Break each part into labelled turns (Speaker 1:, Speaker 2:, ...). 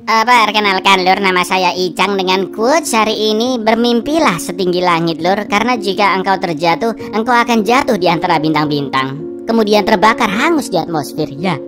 Speaker 1: Perkenalkan lur, nama saya Icang dengan quotes hari ini. Bermimpilah setinggi langit lur, karena jika engkau terjatuh, engkau akan jatuh di antara bintang-bintang, kemudian terbakar hangus di atmosfer ya.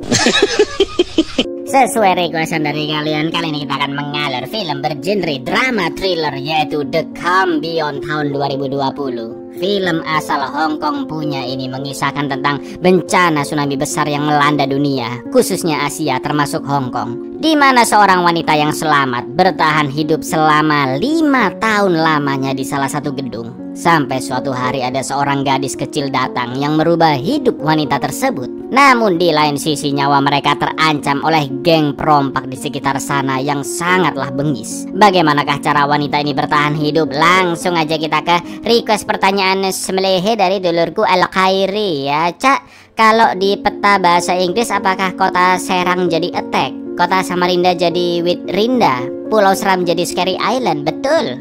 Speaker 1: Sesuai requestan dari kalian, kali ini kita akan mengalir film bergenre drama thriller, yaitu The Calm Beyond tahun 2020. Film asal Hong Kong punya ini mengisahkan tentang bencana tsunami besar yang melanda dunia, khususnya Asia termasuk Hong Kong, di mana seorang wanita yang selamat bertahan hidup selama 5 tahun lamanya di salah satu gedung. Sampai suatu hari ada seorang gadis kecil datang yang merubah hidup wanita tersebut. Namun di lain sisi nyawa mereka terancam oleh geng perompak di sekitar sana yang sangatlah bengis. Bagaimanakah cara wanita ini bertahan hidup? Langsung aja kita ke request pertanyaan semelehe dari dulurku Al-Khairi ya. Cak, kalau di peta bahasa Inggris apakah kota Serang jadi Attack, kota Samarinda jadi Witrinda, Pulau Seram jadi Scary Island? Betul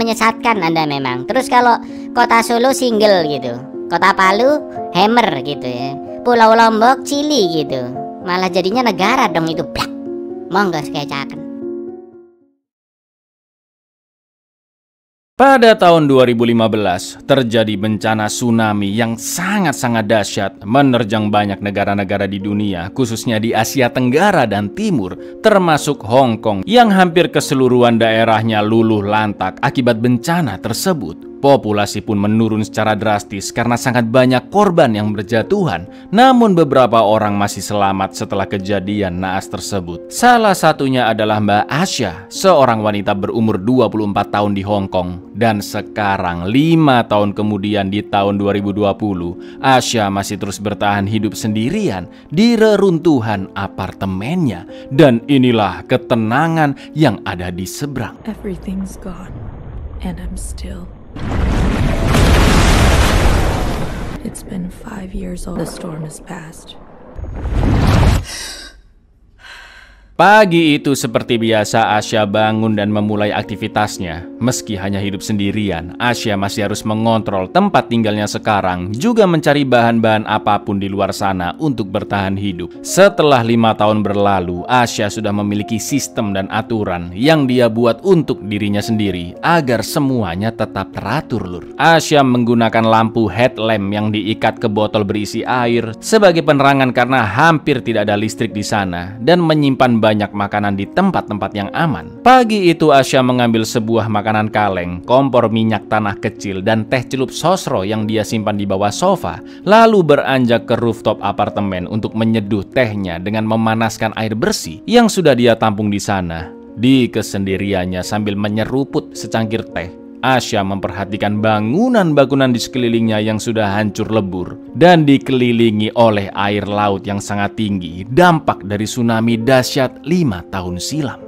Speaker 1: menyesatkan Anda memang. Terus kalau kota Solo single gitu, kota Palu Hammer gitu ya, Pulau Lombok Chili gitu, malah jadinya negara dong itu. Blak. Monggo sketsaken.
Speaker 2: Pada tahun 2015, terjadi bencana tsunami yang sangat-sangat dahsyat menerjang banyak negara-negara di dunia, khususnya di Asia Tenggara dan Timur, termasuk Hong Kong, yang hampir keseluruhan daerahnya luluh lantak akibat bencana tersebut. Populasi pun menurun secara drastis karena sangat banyak korban yang berjatuhan, namun beberapa orang masih selamat setelah kejadian naas tersebut. Salah satunya adalah Mbak Asya, seorang wanita berumur 24 tahun di Hong Kong. Dan sekarang 5 tahun kemudian di tahun 2020, Asya masih terus bertahan hidup sendirian di reruntuhan apartemennya. Dan inilah ketenangan yang ada di seberang.
Speaker 3: Everything's gone and I'm still. It's been 5 years old. The storm has passed.
Speaker 2: Pagi itu seperti biasa Asya bangun dan memulai aktivitasnya. Meski hanya hidup sendirian, Asya masih harus mengontrol tempat tinggalnya sekarang, juga mencari bahan-bahan apapun di luar sana untuk bertahan hidup. Setelah 5 tahun berlalu, Asya sudah memiliki sistem dan aturan yang dia buat untuk dirinya sendiri agar semuanya tetap teratur lur. Asya menggunakan lampu headlamp yang diikat ke botol berisi air sebagai penerangan karena hampir tidak ada listrik di sana, dan menyimpan banyak makanan di tempat-tempat yang aman. Pagi itu Asya mengambil sebuah makanan kaleng, kompor minyak tanah kecil, dan teh celup sosro yang dia simpan di bawah sofa, lalu beranjak ke rooftop apartemen untuk menyeduh tehnya dengan memanaskan air bersih yang sudah dia tampung di sana. Di kesendiriannya sambil menyeruput secangkir teh, Asya memperhatikan bangunan-bangunan di sekelilingnya yang sudah hancur lebur dan dikelilingi oleh air laut yang sangat tinggi, dampak dari tsunami dahsyat 5 tahun silam.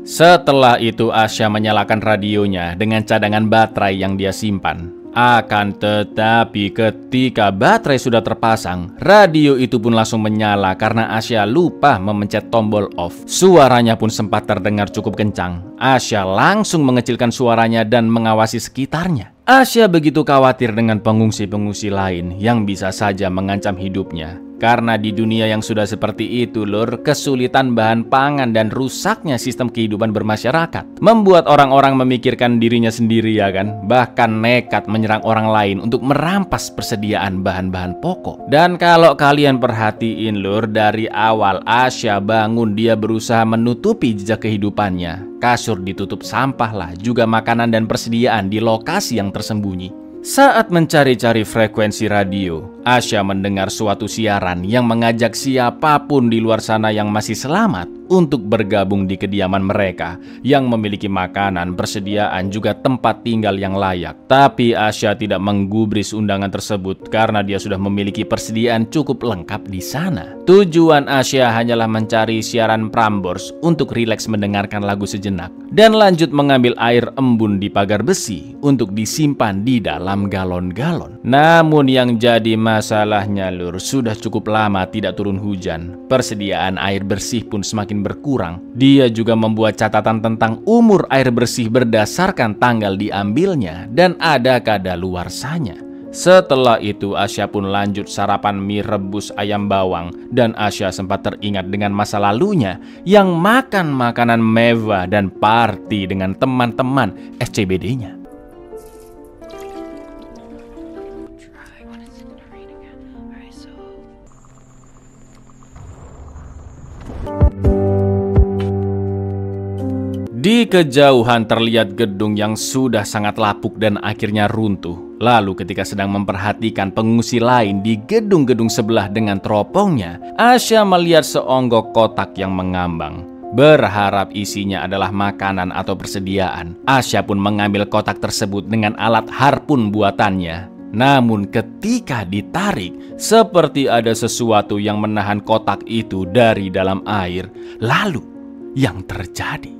Speaker 2: Setelah itu Asya menyalakan radionya dengan cadangan baterai yang dia simpan. Akan tetapi ketika baterai sudah terpasang, radio itu pun langsung menyala karena Asya lupa memencet tombol off. Suaranya pun sempat terdengar cukup kencang. Asya langsung mengecilkan suaranya dan mengawasi sekitarnya. Asya begitu khawatir dengan pengungsi-pengungsi lain yang bisa saja mengancam hidupnya. Karena di dunia yang sudah seperti itu lur, kesulitan bahan pangan dan rusaknya sistem kehidupan bermasyarakat membuat orang-orang memikirkan dirinya sendiri ya kan, bahkan nekat menyerang orang lain untuk merampas persediaan bahan-bahan pokok. Dan kalau kalian perhatiin lur, dari awal Asya bangun dia berusaha menutupi jejak kehidupannya. Kasur ditutup sampah lah, juga makanan dan persediaan di lokasi yang tersembunyi. Saat mencari-cari frekuensi radio, Asya mendengar suatu siaran yang mengajak siapapun di luar sana yang masih selamat untuk bergabung di kediaman mereka yang memiliki makanan, persediaan, juga tempat tinggal yang layak. Tapi Asya tidak menggubris undangan tersebut karena dia sudah memiliki persediaan cukup lengkap di sana. Tujuan Asya hanyalah mencari siaran Prambors untuk rileks mendengarkan lagu sejenak dan lanjut mengambil air embun di pagar besi untuk disimpan di dalam galon-galon. Namun yang jadi Masalahnya Lur, sudah cukup lama tidak turun hujan. Persediaan air bersih pun semakin berkurang. Dia juga membuat catatan tentang umur air bersih berdasarkan tanggal diambilnya dan ada kadaluarsanya. Setelah itu Asya pun lanjut sarapan mie rebus ayam bawang. Dan Asya sempat teringat dengan masa lalunya yang makan makanan mewah dan party dengan teman-teman SCBD-nya. Di kejauhan terlihat gedung yang sudah sangat lapuk dan akhirnya runtuh. Lalu ketika sedang memperhatikan pengungsi lain di gedung-gedung sebelah dengan teropongnya, Asya melihat seonggok kotak yang mengambang. Berharap isinya adalah makanan atau persediaan. Asya pun mengambil kotak tersebut dengan alat harpun buatannya. Namun ketika ditarik, seperti ada sesuatu yang menahan kotak itu dari dalam air. Lalu yang terjadi?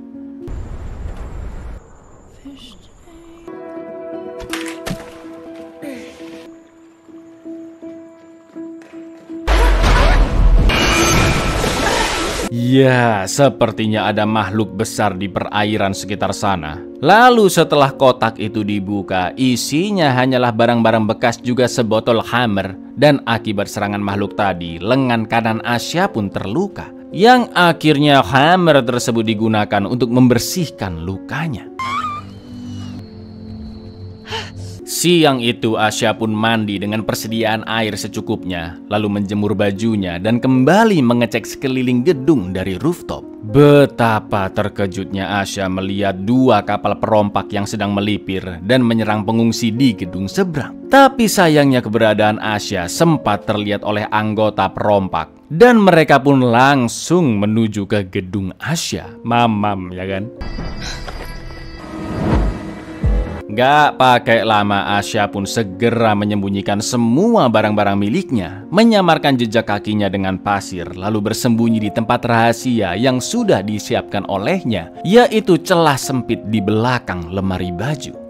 Speaker 2: Ya, sepertinya ada makhluk besar di perairan sekitar sana. Lalu setelah kotak itu dibuka, isinya hanyalah barang-barang bekas juga sebotol hammer. Dan akibat serangan makhluk tadi, lengan kanan Asya pun terluka. Yang akhirnya hammer tersebut digunakan untuk membersihkan lukanya. Siang itu Asya pun mandi dengan persediaan air secukupnya, lalu menjemur bajunya dan kembali mengecek sekeliling gedung dari rooftop. Betapa terkejutnya Asya melihat dua kapal perompak yang sedang melipir dan menyerang pengungsi di gedung seberang. Tapi sayangnya keberadaan Asya sempat terlihat oleh anggota perompak dan mereka pun langsung menuju ke gedung Asya. Mamam, ya kan? Gak pakai lama Asya pun segera menyembunyikan semua barang-barang miliknya, menyamarkan jejak kakinya dengan pasir, lalu bersembunyi di tempat rahasia yang sudah disiapkan olehnya, yaitu celah sempit di belakang lemari baju.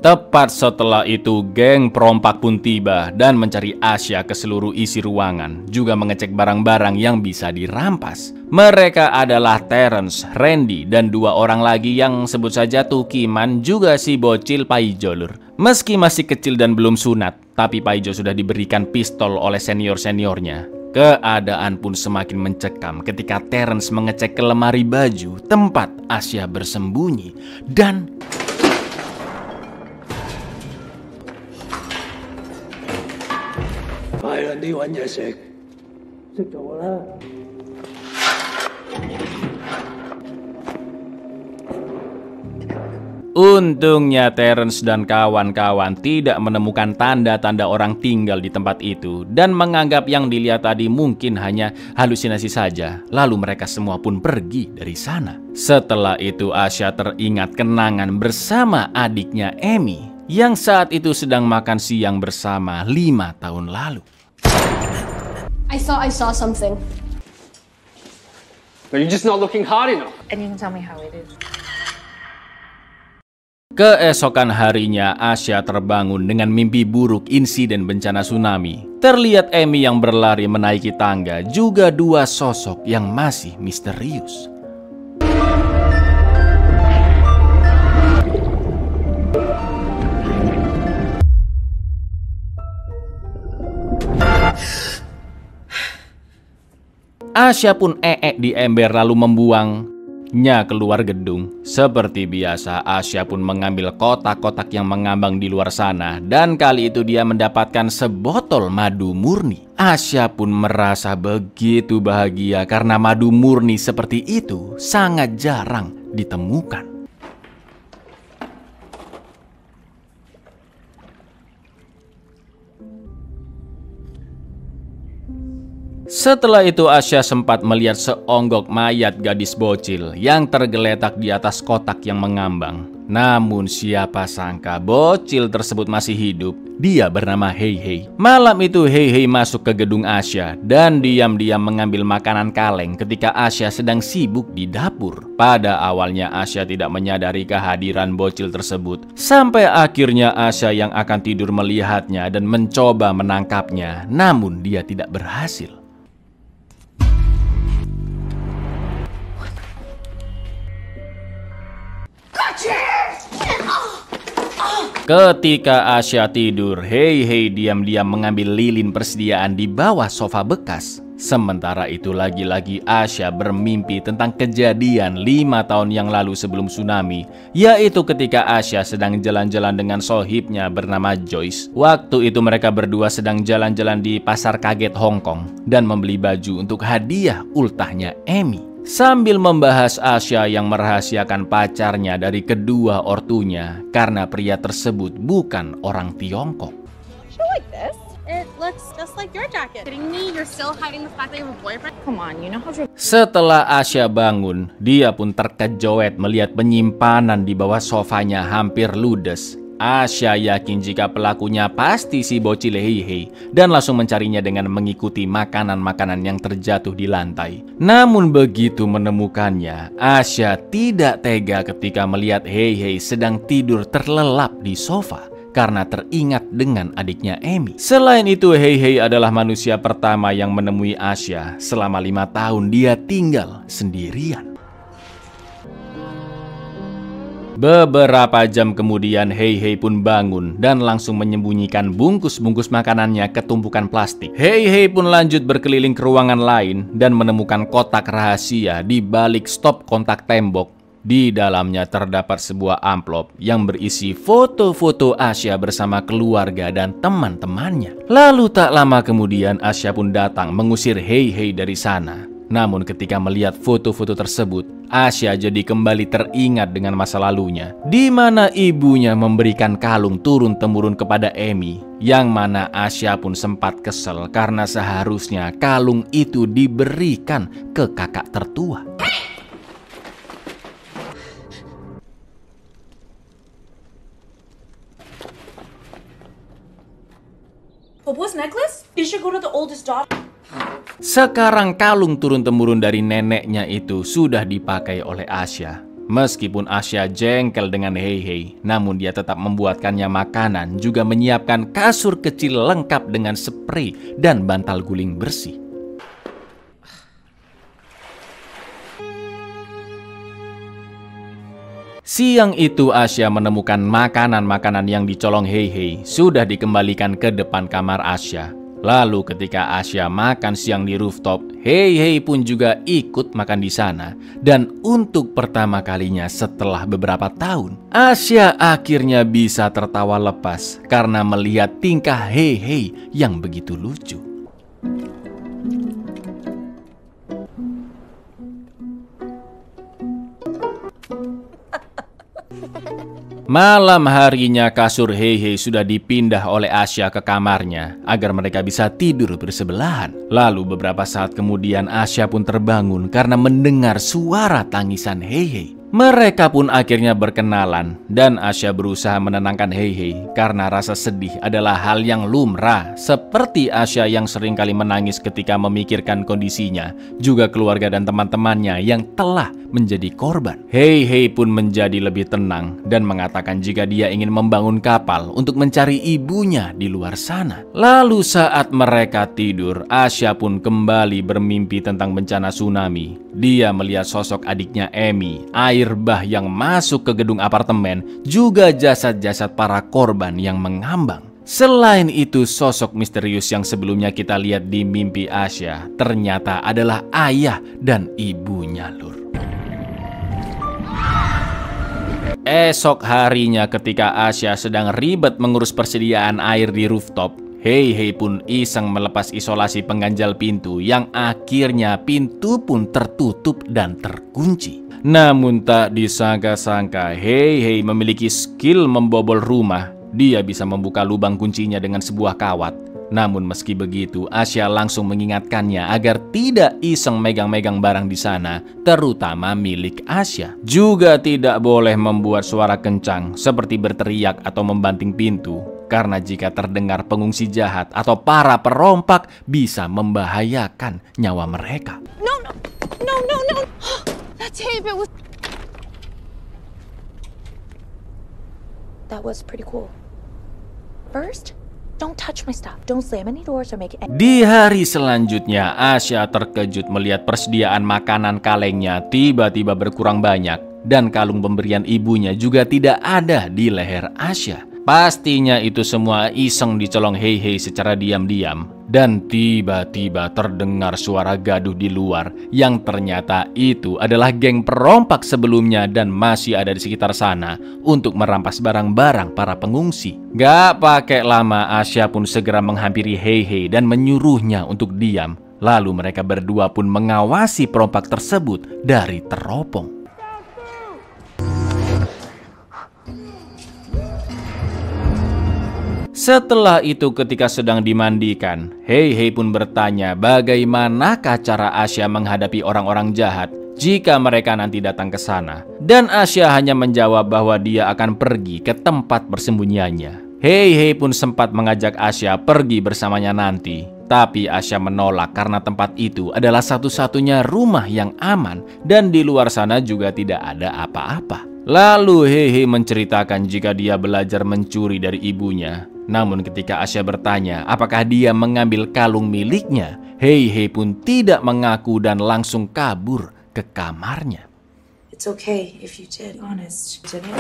Speaker 2: Tepat setelah itu, geng perompak pun tiba dan mencari Asya ke seluruh isi ruangan, juga mengecek barang-barang yang bisa dirampas. Mereka adalah Terence, Randy, dan dua orang lagi yang sebut saja Tukiman, juga si bocil Paijo Lur. Meski masih kecil dan belum sunat, tapi Paijo sudah diberikan pistol oleh senior-seniornya. Keadaan pun semakin mencekam ketika Terence mengecek ke lemari baju tempat Asya bersembunyi dan... Untungnya Terence dan kawan-kawan tidak menemukan tanda-tanda orang tinggal di tempat itu dan menganggap yang dilihat tadi mungkin hanya halusinasi saja. Lalu mereka semua pun pergi dari sana. Setelah itu Asya teringat kenangan bersama adiknya Amy yang saat itu sedang makan siang bersama 5 tahun lalu.
Speaker 4: I thought I saw something.
Speaker 5: But you're just not looking hard enough.
Speaker 3: And you can tell me how it is.
Speaker 2: Keesokan harinya, Asya terbangun dengan mimpi buruk insiden bencana tsunami. Terlihat Amy yang berlari menaiki tangga, juga dua sosok yang masih misterius. Asya pun di ember lalu membuangnya keluar gedung. Seperti biasa, Asya pun mengambil kotak-kotak yang mengambang di luar sana. Dan kali itu dia mendapatkan sebotol madu murni. Asya pun merasa begitu bahagia karena madu murni seperti itu sangat jarang ditemukan. Setelah itu Asya sempat melihat seonggok mayat gadis bocil yang tergeletak di atas kotak yang mengambang. Namun siapa sangka bocil tersebut masih hidup. Dia bernama Hei Hei. Malam itu Hei Hei masuk ke gedung Asya dan diam-diam mengambil makanan kaleng ketika Asya sedang sibuk di dapur. Pada awalnya Asya tidak menyadari kehadiran bocil tersebut. Sampai akhirnya Asya yang akan tidur melihatnya dan mencoba menangkapnya. Namun dia tidak berhasil. Ketika Asya tidur, Hei Hei diam-diam mengambil lilin persediaan di bawah sofa bekas. Sementara itu lagi-lagi Asya bermimpi tentang kejadian 5 tahun yang lalu sebelum tsunami, yaitu ketika Asya sedang jalan-jalan dengan sohibnya bernama Joyce. Waktu itu mereka berdua sedang jalan-jalan di pasar kaget Hong Kong dan membeli baju untuk hadiah ultahnya Amy. Sambil membahas Asya yang merahasiakan pacarnya dari kedua ortunya karena pria tersebut bukan orang Tiongkok.
Speaker 5: You like this? It looks just like your jacket. Kidding me? You're still hiding the fact that you have a boyfriend? Come on, you know how to...
Speaker 2: Setelah Asya bangun, dia pun terkejut melihat penyimpanan di bawah sofanya hampir ludes. Asya yakin jika pelakunya pasti si bocil Hei Hei dan langsung mencarinya dengan mengikuti makanan-makanan yang terjatuh di lantai. Namun begitu menemukannya, Asya tidak tega ketika melihat Hei Hei sedang tidur terlelap di sofa karena teringat dengan adiknya Amy. Selain itu, Hei Hei adalah manusia pertama yang menemui Asya selama 5 tahun dia tinggal sendirian. Beberapa jam kemudian Hei Hei pun bangun dan langsung menyembunyikan bungkus-bungkus makanannya ke tumpukan plastik. Hei Hei pun lanjut berkeliling ke ruangan lain dan menemukan kotak rahasia di balik stop kontak tembok. Di dalamnya terdapat sebuah amplop yang berisi foto-foto Asya bersama keluarga dan teman-temannya. Lalu tak lama kemudian Asya pun datang mengusir Hei Hei dari sana. Namun ketika melihat foto-foto tersebut, Asya jadi kembali teringat dengan masa lalunya, di mana ibunya memberikan kalung turun-temurun kepada Amy, yang mana Asya pun sempat kesel karena seharusnya kalung itu diberikan ke kakak tertua.
Speaker 4: Popo's necklace? You should go to the oldest daughter.
Speaker 2: Sekarang kalung turun-temurun dari neneknya itu sudah dipakai oleh Asya. Meskipun Asya jengkel dengan Hei Hei, namun dia tetap membuatkannya makanan, juga menyiapkan kasur kecil lengkap dengan spray dan bantal guling bersih. Siang itu Asya menemukan makanan-makanan yang dicolong Hei Hei sudah dikembalikan ke depan kamar Asya. Lalu ketika Asya makan siang di rooftop, Hei Hei pun juga ikut makan di sana. Dan untuk pertama kalinya setelah beberapa tahun, Asya akhirnya bisa tertawa lepas karena melihat tingkah Hei Hei yang begitu lucu. Malam harinya kasur Hei Hei sudah dipindah oleh Asya ke kamarnya agar mereka bisa tidur bersebelahan. Lalu beberapa saat kemudian Asya pun terbangun karena mendengar suara tangisan Hei Hei. Mereka pun akhirnya berkenalan dan Asya berusaha menenangkan Hei Hei karena rasa sedih adalah hal yang lumrah. Seperti Asya yang sering kali menangis ketika memikirkan kondisinya, juga keluarga dan teman-temannya yang telah menjadi korban. Hei Hei pun menjadi lebih tenang dan mengatakan jika dia ingin membangun kapal untuk mencari ibunya di luar sana. Lalu saat mereka tidur, Asya pun kembali bermimpi tentang bencana tsunami. Dia melihat sosok adiknya Amy, air bah yang masuk ke gedung apartemen, juga jasad-jasad para korban yang mengambang. Selain itu, sosok misterius yang sebelumnya kita lihat di mimpi Asya ternyata adalah ayah dan ibunya, Lur. Esok harinya ketika Asya sedang ribet mengurus persediaan air di rooftop, Hei Hei pun iseng melepas isolasi pengganjal pintu yang akhirnya pintu pun tertutup dan terkunci. Namun tak disangka-sangka Hei Hei memiliki skill membobol rumah. Dia bisa membuka lubang kuncinya dengan sebuah kawat. Namun meski begitu, Asya langsung mengingatkannya agar tidak iseng megang-megang barang di sana, terutama milik Asya. Juga tidak boleh membuat suara kencang seperti berteriak atau membanting pintu, karena jika terdengar pengungsi jahat atau para perompak bisa membahayakan nyawa mereka.
Speaker 5: No. That tape, it was...
Speaker 3: That was pretty cool. First, don't touch my stuff. Don't slam any doors or make it.
Speaker 2: Di hari selanjutnya, Asya terkejut melihat persediaan makanan kalengnya tiba-tiba berkurang banyak. Dan kalung pemberian ibunya juga tidak ada di leher Asya. Pastinya itu semua iseng dicolong Hei Hei secara diam-diam. Dan tiba-tiba terdengar suara gaduh di luar yang ternyata itu adalah geng perompak sebelumnya dan masih ada di sekitar sana untuk merampas barang-barang para pengungsi. Gak pakai lama, Asya pun segera menghampiri Hei Hei dan menyuruhnya untuk diam. Lalu mereka berdua pun mengawasi perompak tersebut dari teropong. Setelah itu ketika sedang dimandikan, Hei Hei pun bertanya bagaimanakah cara Asya menghadapi orang-orang jahat jika mereka nanti datang ke sana. Dan Asya hanya menjawab bahwa dia akan pergi ke tempat persembunyiannya. Hei Hei pun sempat mengajak Asya pergi bersamanya nanti. Tapi Asya menolak karena tempat itu adalah satu-satunya rumah yang aman dan di luar sana juga tidak ada apa-apa. Lalu Hei Hei menceritakan jika dia belajar mencuri dari ibunya. Namun ketika Asya bertanya apakah dia mengambil kalung miliknya, Hei Hei pun tidak mengaku dan langsung kabur ke kamarnya.
Speaker 4: It's okay if you did, honest. Did it?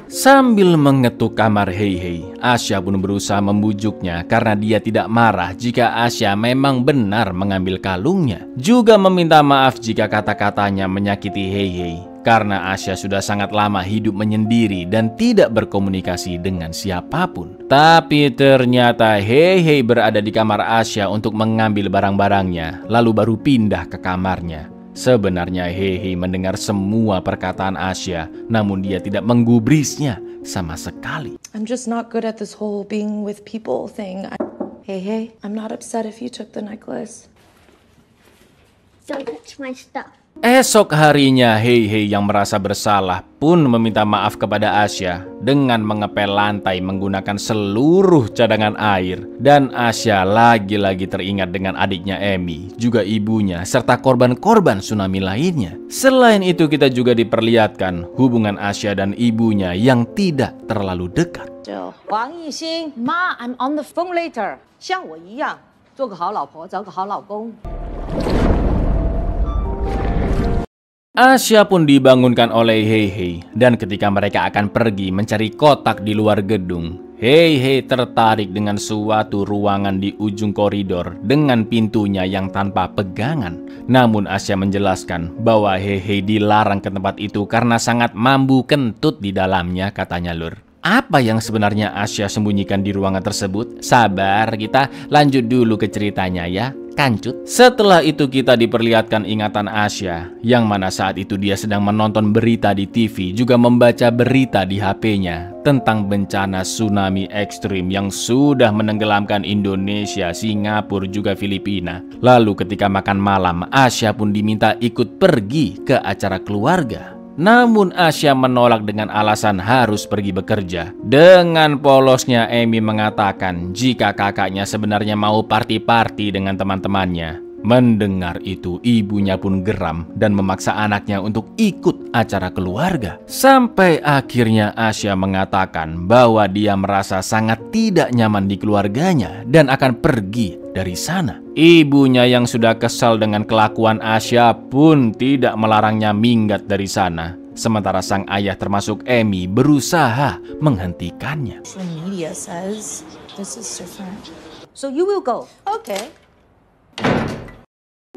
Speaker 2: Sambil mengetuk kamar Hei Hei, Asya pun berusaha membujuknya karena dia tidak marah jika Asya memang benar mengambil kalungnya. Juga meminta maaf jika kata-katanya menyakiti Hei Hei. Karena Asya sudah sangat lama hidup menyendiri dan tidak berkomunikasi dengan siapapun. Tapi ternyata Hei Hei berada di kamar Asya untuk mengambil barang-barangnya, lalu baru pindah ke kamarnya. Sebenarnya Hei Hei mendengar semua perkataan Asya, namun dia tidak menggubrisnya sama sekali.
Speaker 3: I'm just not good at this whole being with people thing. Hey, I'm not upset if you took the necklace.
Speaker 6: Don't touch my stuff.
Speaker 2: Esok harinya Hei Hei yang merasa bersalah pun meminta maaf kepada Asya dengan mengepel lantai menggunakan seluruh cadangan air. Dan Asya lagi-lagi teringat dengan adiknya Emi, juga ibunya, serta korban-korban tsunami lainnya. Selain itu kita juga diperlihatkan hubungan Asya dan ibunya yang tidak terlalu dekat.
Speaker 7: 黄艺兴，妈 ，I'm on the phone later。像我一样，做个好老婆，找个好老公。
Speaker 2: Asya pun dibangunkan oleh Hei Hei dan ketika mereka akan pergi mencari kotak di luar gedung, Hei Hei tertarik dengan suatu ruangan di ujung koridor dengan pintunya yang tanpa pegangan. Namun Asya menjelaskan bahwa Hei Hei dilarang ke tempat itu karena sangat mambu kentut di dalamnya, katanya Lur. Apa yang sebenarnya Asya sembunyikan di ruangan tersebut? Sabar, kita lanjut dulu ke ceritanya ya. Kancut. Setelah itu kita diperlihatkan ingatan Asya, yang mana saat itu dia sedang menonton berita di TV, juga membaca berita di HP-nya tentang bencana tsunami ekstrim yang sudah menenggelamkan Indonesia, Singapura, juga Filipina. Lalu ketika makan malam, Asya pun diminta ikut pergi ke acara keluarga. Namun Asya menolak dengan alasan harus pergi bekerja. Dengan polosnya Emi mengatakan jika kakaknya sebenarnya mau party-party dengan teman-temannya. Mendengar itu ibunya pun geram dan memaksa anaknya untuk ikut acara keluarga. Sampai akhirnya Asya mengatakan bahwa dia merasa sangat tidak nyaman di keluarganya dan akan pergi dari sana. Ibunya yang sudah kesal dengan kelakuan Asya pun tidak melarangnya minggat dari sana. Sementara sang ayah termasuk Emi berusaha menghentikannya.
Speaker 3: Media says this is different.
Speaker 7: So you will go. Okay.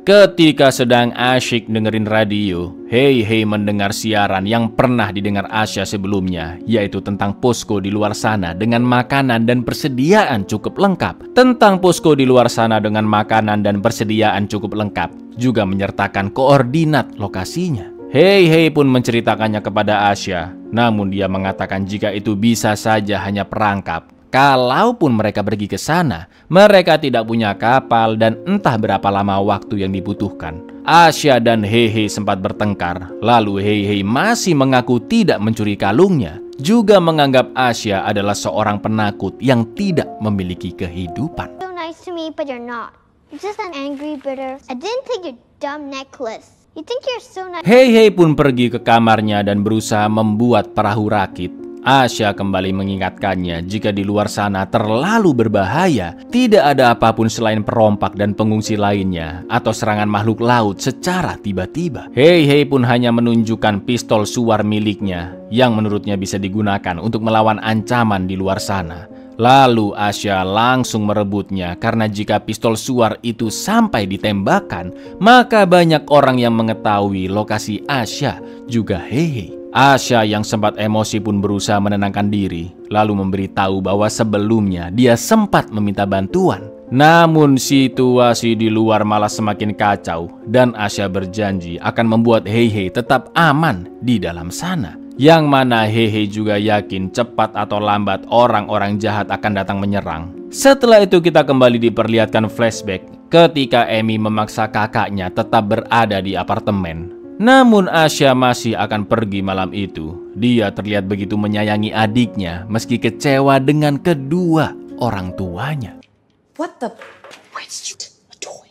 Speaker 2: Ketika sedang asyik dengerin radio, Hei Hei mendengar siaran yang pernah didengar Asya sebelumnya, yaitu tentang posko di luar sana dengan makanan dan persediaan cukup lengkap. Tentang posko di luar sana dengan makanan dan persediaan cukup lengkap, juga menyertakan koordinat lokasinya. Hei Hei pun menceritakannya kepada Asya, namun dia mengatakan jika itu bisa saja hanya perangkap, kalaupun mereka pergi ke sana, mereka tidak punya kapal dan entah berapa lama waktu yang dibutuhkan. Asya dan Heihei sempat bertengkar, lalu Heihei masih mengaku tidak mencuri kalungnya, juga menganggap Asya adalah seorang penakut yang tidak memiliki kehidupan.
Speaker 6: So nice to me, but you're not. You're just an angry, bitter. I didn't take your dumb necklace. You think you're so nice.
Speaker 2: Heihei pun pergi ke kamarnya dan berusaha membuat perahu rakit. Asya kembali mengingatkannya jika di luar sana terlalu berbahaya, tidak ada apapun selain perompak dan pengungsi lainnya, atau serangan makhluk laut secara tiba-tiba. Heihei pun hanya menunjukkan pistol suar miliknya, yang menurutnya bisa digunakan untuk melawan ancaman di luar sana. Lalu Asya langsung merebutnya karena jika pistol suar itu sampai ditembakkan, maka banyak orang yang mengetahui lokasi Asya juga Heihei. Asya yang sempat emosi pun berusaha menenangkan diri, lalu memberitahu bahwa sebelumnya dia sempat meminta bantuan. Namun situasi di luar malah semakin kacau dan Asya berjanji akan membuat Heihei tetap aman di dalam sana. Yang mana Heihei juga yakin cepat atau lambat orang-orang jahat akan datang menyerang. Setelah itu kita kembali diperlihatkan flashback ketika Emi memaksa kakaknya tetap berada di apartemen. Namun Asya masih akan pergi malam itu. Dia terlihat begitu menyayangi adiknya meski kecewa dengan kedua orang tuanya.
Speaker 3: What the? Where's a toy?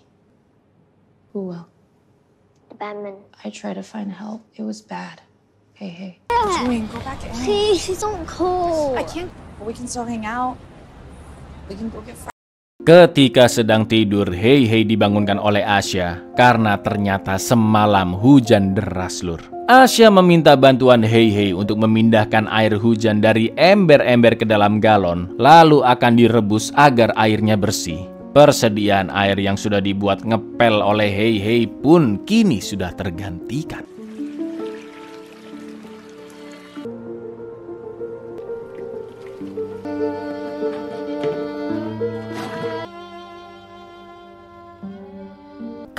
Speaker 3: Who will?
Speaker 6: The Batman.
Speaker 3: I tried to find help. It was bad. Hey.
Speaker 4: Doing? Go back in.
Speaker 6: Please, it's so cold.
Speaker 4: I can't. We can still hang out. We can go get fried.
Speaker 2: Ketika sedang tidur, Heihei dibangunkan oleh Asya karena ternyata semalam hujan deras, lur. Asya meminta bantuan Heihei untuk memindahkan air hujan dari ember-ember ke dalam galon, lalu akan direbus agar airnya bersih. Persediaan air yang sudah dibuat ngepel oleh Heihei pun kini sudah tergantikan.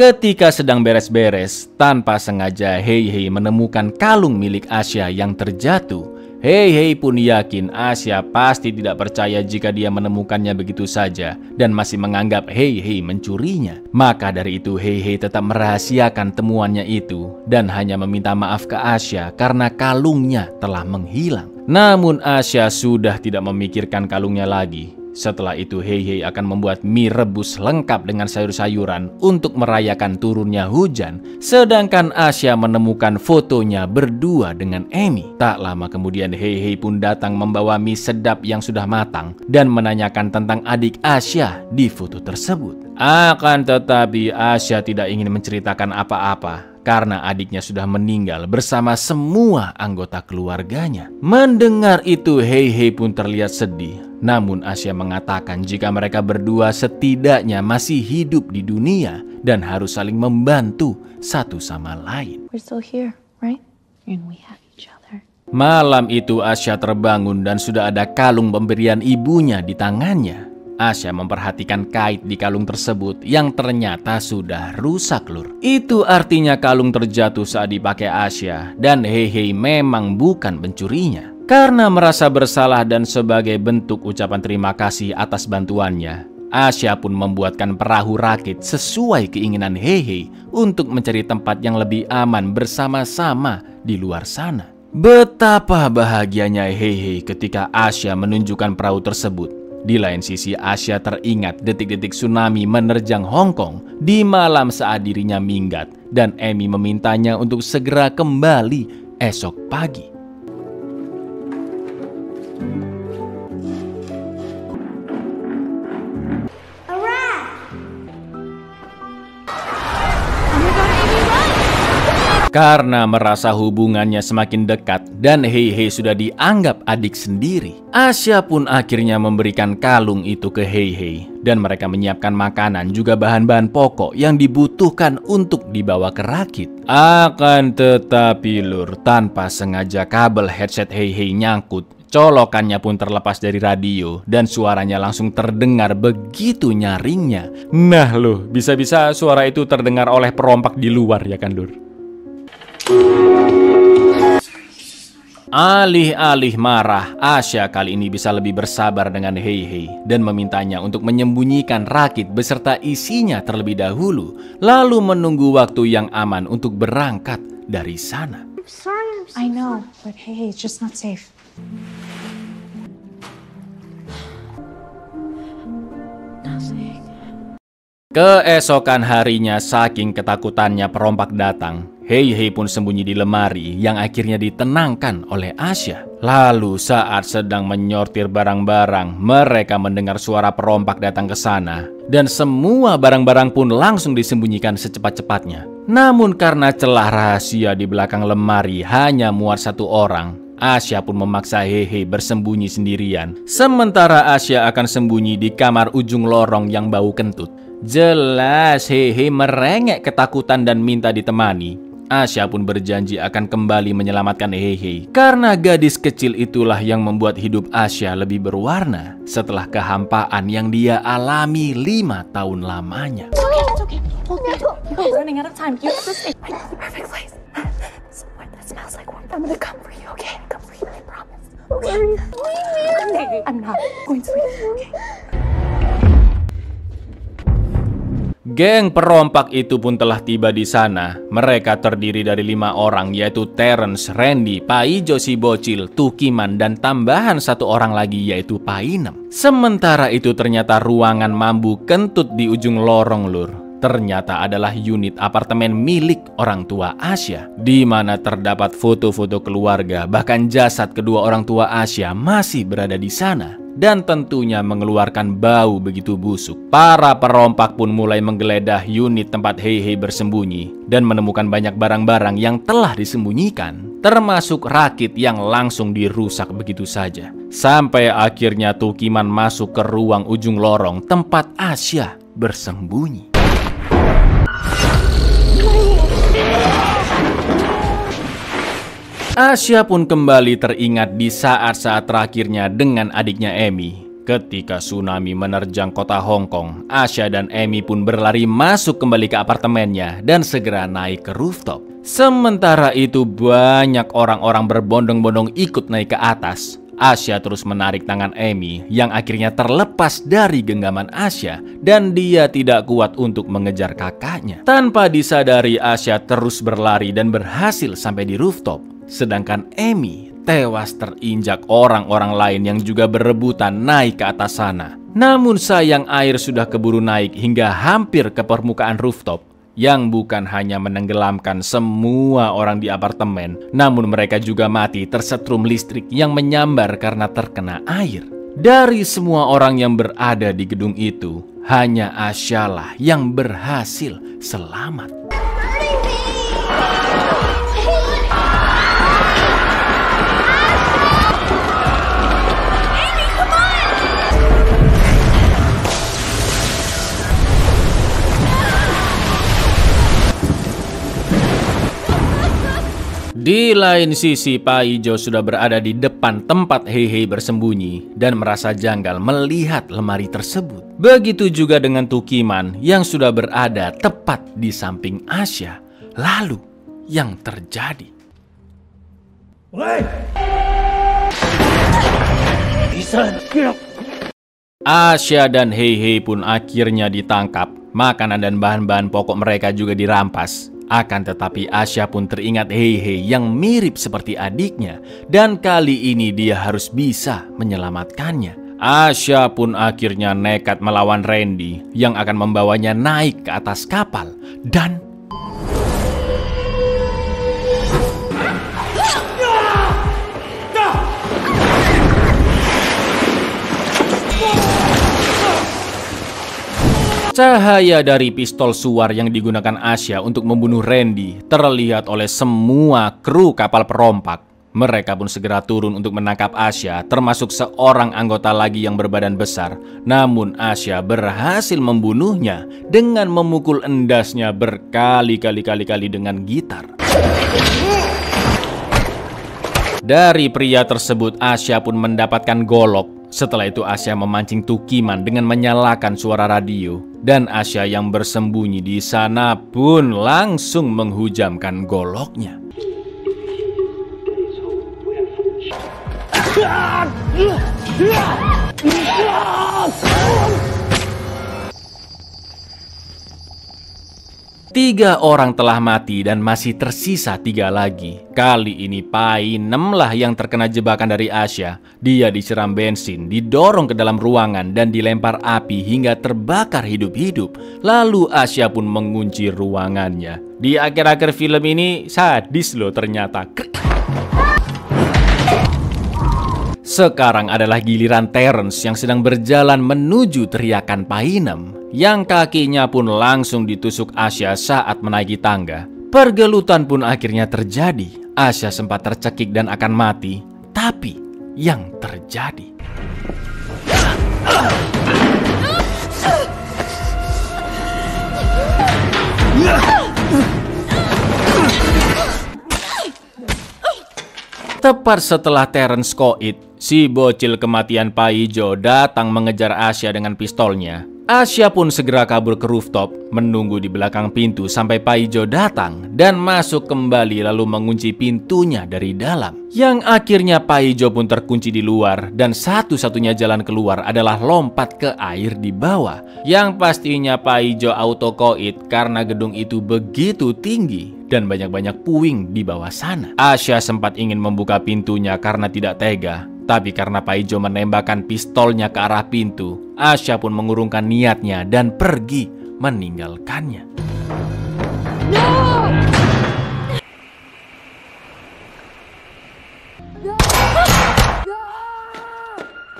Speaker 2: Ketika sedang beres-beres, tanpa sengaja Heihei menemukan kalung milik Asya yang terjatuh. Heihei pun yakin Asya pasti tidak percaya jika dia menemukannya begitu saja dan masih menganggap Heihei mencurinya. Maka dari itu Heihei tetap merahasiakan temuannya itu dan hanya meminta maaf ke Asya karena kalungnya telah menghilang. Namun Asya sudah tidak memikirkan kalungnya lagi. Setelah itu Heihei akan membuat mie rebus lengkap dengan sayur-sayuran untuk merayakan turunnya hujan. Sedangkan Asya menemukan fotonya berdua dengan Emi. Tak lama kemudian Heihei pun datang membawa mie sedap yang sudah matang dan menanyakan tentang adik Asya di foto tersebut. Akan tetapi Asya tidak ingin menceritakan apa-apa karena adiknya sudah meninggal bersama semua anggota keluarganya. Mendengar itu Heihei pun terlihat sedih. Namun Asya mengatakan jika mereka berdua setidaknya masih hidup di dunia dan harus saling membantu satu sama lain.
Speaker 3: We're still here, right? And we have each other.
Speaker 2: Malam itu Asya terbangun dan sudah ada kalung pemberian ibunya di tangannya. Asya memperhatikan kait di kalung tersebut yang ternyata sudah rusak, lur. Itu artinya kalung terjatuh saat dipakai Asya dan Heihei memang bukan pencurinya. Karena merasa bersalah dan sebagai bentuk ucapan terima kasih atas bantuannya, Asya pun membuatkan perahu rakit sesuai keinginan Heihei untuk mencari tempat yang lebih aman bersama-sama di luar sana. Betapa bahagianya Heihei ketika Asya menunjukkan perahu tersebut. Di lain sisi Asya teringat detik-detik tsunami menerjang Hong Kong di malam saat dirinya minggat dan Emi memintanya untuk segera kembali esok pagi. Karena merasa hubungannya semakin dekat dan Heihei sudah dianggap adik sendiri, Asya pun akhirnya memberikan kalung itu ke Heihei dan mereka menyiapkan makanan juga bahan-bahan pokok yang dibutuhkan untuk dibawa ke rakit. Akan tetapi, lur, tanpa sengaja kabel headset Heihei nyangkut. Colokannya pun terlepas dari radio dan suaranya langsung terdengar begitu nyaringnya. Nah loh, bisa-bisa suara itu terdengar oleh perompak di luar ya kan, lur? Alih-alih marah, Asya kali ini bisa lebih bersabar dengan Hei Hei dan memintanya untuk menyembunyikan rakit beserta isinya terlebih dahulu, lalu menunggu waktu yang aman untuk berangkat dari sana.
Speaker 4: I know, but hey, it's just not safe.
Speaker 2: Keesokan harinya, saking ketakutannya perompak datang, Hei Hei pun sembunyi di lemari yang akhirnya ditenangkan oleh Asya. Lalu saat sedang menyortir barang-barang, mereka mendengar suara perompak datang ke sana. Dan semua barang-barang pun langsung disembunyikan secepat-cepatnya. Namun karena celah rahasia di belakang lemari hanya muat satu orang, Asya pun memaksa Hei Hei bersembunyi sendirian. Sementara Asya akan sembunyi di kamar ujung lorong yang bau kentut. Jelas Hei Hei merengek ketakutan dan minta ditemani. Asya pun berjanji akan kembali menyelamatkan Hei Hei. Karena gadis kecil itulah yang membuat hidup Asya lebih berwarna setelah kehampaan yang dia alami 5 tahun lamanya.
Speaker 4: It's okay. Hold me. We're running out of time. You have to stay. I know the perfect place. Somewhere that smells like warmth. I'm gonna come for you, okay? Come for you, I promise. Okay. I'm not going to leave you, okay?
Speaker 2: Geng perompak itu pun telah tiba di sana. Mereka terdiri dari 5 orang, yaitu Terence, Randy, Paijo si bocil, Tukiman, dan tambahan 1 orang lagi yaitu Painem. Sementara itu ternyata ruangan mambu kentut di ujung lorong lur ternyata adalah unit apartemen milik orang tua Asya, di mana terdapat foto-foto keluarga, bahkan jasad kedua orang tua Asya masih berada di sana. Dan tentunya mengeluarkan bau begitu busuk. Para perompak pun mulai menggeledah unit tempat Hei Hei bersembunyi dan menemukan banyak barang-barang yang telah disembunyikan, termasuk rakit yang langsung dirusak begitu saja. Sampai akhirnya Tukiman masuk ke ruang ujung lorong tempat Asya bersembunyi. Asya pun kembali teringat di saat-saat terakhirnya dengan adiknya Amy. Ketika tsunami menerjang kota Hong Kong, Asya dan Amy pun berlari masuk kembali ke apartemennya dan segera naik ke rooftop. Sementara itu banyak orang-orang berbondong-bondong ikut naik ke atas. Asya terus menarik tangan Amy yang akhirnya terlepas dari genggaman Asya dan dia tidak kuat untuk mengejar kakaknya. Tanpa disadari, Asya terus berlari dan berhasil sampai di rooftop. Sedangkan Amy tewas terinjak orang-orang lain yang juga berebutan naik ke atas sana. Namun sayang air sudah keburu naik hingga hampir ke permukaan rooftop, yang bukan hanya menenggelamkan semua orang di apartemen, namun mereka juga mati tersetrum listrik yang menyambar karena terkena air. Dari semua orang yang berada di gedung itu, hanya Asyalah yang berhasil selamat. Di lain sisi, Paijo sudah berada di depan tempat Hei Hei bersembunyi dan merasa janggal melihat lemari tersebut. Begitu juga dengan Tukiman yang sudah berada tepat di samping Asya. Lalu, yang terjadi? Asya dan Hei Hei pun akhirnya ditangkap. Makanan dan bahan-bahan pokok mereka juga dirampas. Akan tetapi Asya pun teringat Hei Hei yang mirip seperti adiknya, dan kali ini dia harus bisa menyelamatkannya. Asya pun akhirnya nekat melawan Randy yang akan membawanya naik ke atas kapal dan cahaya dari pistol suar yang digunakan Asya untuk membunuh Randy terlihat oleh semua kru kapal perompak. Mereka pun segera turun untuk menangkap Asya, termasuk seorang anggota lagi yang berbadan besar. Namun Asya berhasil membunuhnya dengan memukul endasnya berkali-kali dengan gitar. Dari pria tersebut, Asya pun mendapatkan golok. Setelah itu Asya memancing Tukiman dengan menyalakan suara radio, dan Asya yang bersembunyi di sana pun langsung menghujamkan goloknya. Tiga orang telah mati dan masih tersisa 3 lagi. Kali ini Painem lah yang terkena jebakan dari Asya. Dia disiram bensin, didorong ke dalam ruangan dan dilempar api hingga terbakar hidup-hidup. Lalu Asya pun mengunci ruangannya. Di akhir-akhir film ini sadis loh ternyata. Sekarang adalah giliran Terence yang sedang berjalan menuju teriakan Painem, yang kakinya pun langsung ditusuk Asya saat menaiki tangga. Pergelutan pun akhirnya terjadi. Asya sempat tercekik dan akan mati. Tapi yang terjadi, tepat setelah Terence koit, si bocil kematian Paijo datang mengejar Asya dengan pistolnya. Asya pun segera kabur ke rooftop, menunggu di belakang pintu sampai Paijo datang dan masuk kembali lalu mengunci pintunya dari dalam. Yang akhirnya Paijo pun terkunci di luar dan satu-satunya jalan keluar adalah lompat ke air di bawah. Yang pastinya Paijo auto koit karena gedung itu begitu tinggi dan banyak-banyak puing di bawah sana. Asya sempat ingin membuka pintunya karena tidak tega. Tapi karena Paijo menembakkan pistolnya ke arah pintu, Asya pun mengurungkan niatnya dan pergi meninggalkannya.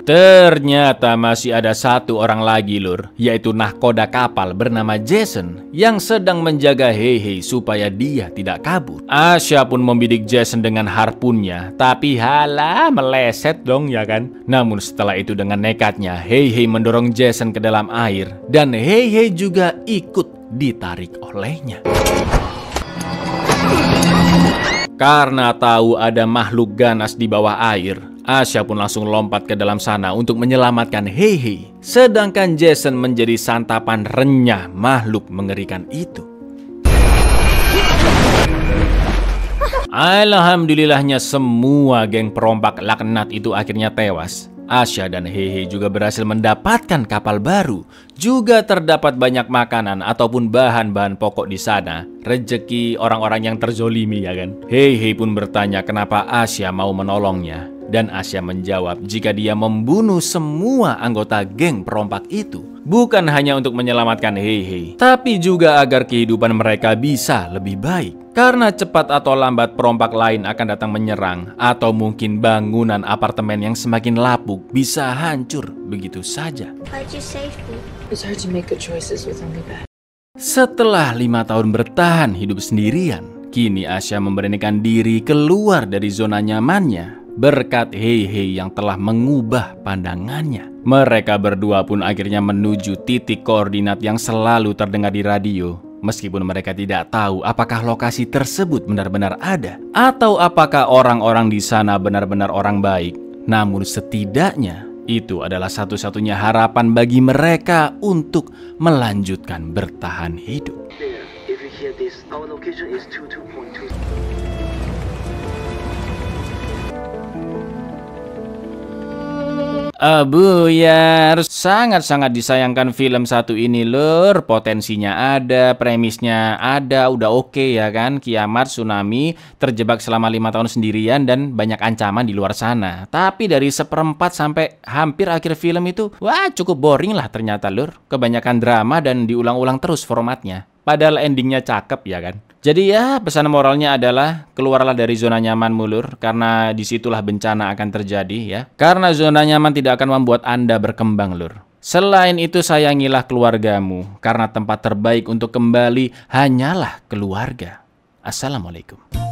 Speaker 2: Ternyata masih ada satu orang lagi lur, yaitu nahkoda kapal bernama Jason yang sedang menjaga Heihei supaya dia tidak kabur. Asya pun membidik Jason dengan harpunnya, tapi halah meleset dong ya kan. Namun setelah itu dengan nekatnya Heihei mendorong Jason ke dalam air dan Heihei juga ikut ditarik olehnya. Karena tahu ada makhluk ganas di bawah air, Asya pun langsung lompat ke dalam sana untuk menyelamatkan Heihei. Sedangkan Jason menjadi santapan renyah makhluk mengerikan itu. Alhamdulillahnya semua geng perompak laknat itu akhirnya tewas. Asya dan Heihei juga berhasil mendapatkan kapal baru. Juga terdapat banyak makanan ataupun bahan-bahan pokok di sana. Rezeki orang-orang yang terzolimi ya kan. Heihei pun bertanya kenapa Asya mau menolongnya. Dan Asya menjawab jika dia membunuh semua anggota geng perompak itu bukan hanya untuk menyelamatkan Heihei, tapi juga agar kehidupan mereka bisa lebih baik. Karena cepat atau lambat perompak lain akan datang menyerang, atau mungkin bangunan apartemen yang semakin lapuk bisa hancur begitu saja. Setelah 5 tahun bertahan hidup sendirian, kini Asya memberanikan diri keluar dari zona nyamannya. Berkat Heihei yang telah mengubah pandangannya. Mereka berdua pun akhirnya menuju titik koordinat yang selalu terdengar di radio. Meskipun mereka tidak tahu apakah lokasi tersebut benar-benar ada atau apakah orang-orang di sana benar-benar orang baik. Namun setidaknya itu adalah satu-satunya harapan bagi mereka untuk melanjutkan bertahan hidup. Ya sangat-sangat disayangkan film satu ini lur. Potensinya ada, premisnya ada, udah oke ya kan. Kiamat, tsunami, terjebak selama 5 tahun sendirian dan banyak ancaman di luar sana. Tapi dari 1/4 sampai hampir akhir film itu, wah cukup boring lah ternyata lur. Kebanyakan drama dan diulang-ulang terus formatnya. Padahal endingnya cakep ya kan. Jadi ya pesan moralnya adalah keluarlah dari zona nyaman mulur, karena disitulah bencana akan terjadi ya. Karena zona nyaman tidak akan membuat Anda berkembang lur. Selain itu sayangilah keluargamu, karena tempat terbaik untuk kembali hanyalah keluarga. Assalamualaikum.